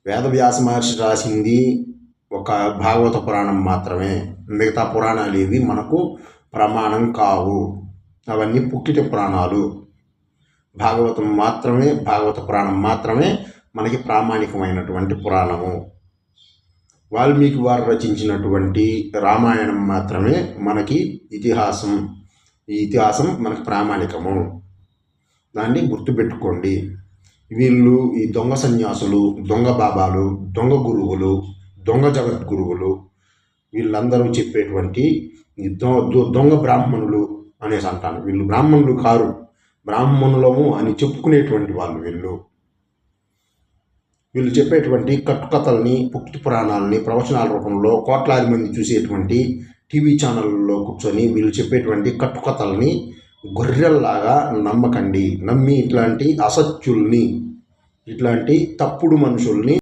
వేదవ్యాస మహర్షి రాసింది ఒక భాగవత పురాణం మాత్రమే. మిగతా పురాణాలు ఏవి మనకు ప్రమాణం కావు. అవన్నీ పుక్కిట పురాణాలు. భాగవత పురాణం మాత్రమే మనకి ప్రామాణికమైనటువంటి పురాణము. వాల్మీకి వారు రచించినటువంటి రామాయణం మాత్రమే మనకి ఇతిహాసం. ఈ ఇతిహాసం మనకు ప్రామాణికము. దాన్ని గుర్తుపెట్టుకోండి. వీళ్ళు ఈ దొంగ సన్యాసులు, దొంగ బాబాలు, దొంగ గురువులు, దొంగ జగద్గురువులు, వీళ్ళందరూ చెప్పేటువంటి దొంగ బ్రాహ్మణులు అనేసి అంటాను. వీళ్ళు బ్రాహ్మణులు కారు, బ్రాహ్మణులము అని చెప్పుకునేటువంటి వాళ్ళు. వీళ్ళు చెప్పేటువంటి కట్టుకథల్ని, పుక్కిటి పురాణాలని ప్రవచనాల రూపంలో కోట్లాది మంది చూసేటువంటి టీవీ ఛానళ్ళలో కూర్చొని వీళ్ళు చెప్పేటువంటి కట్టుకథల్ని గొర్రెల్లాగా నమ్మకండి. నమ్మి ఇట్లాంటి అసత్యుల్ని, ఇట్లాంటి తప్పుడు మనుషుల్ని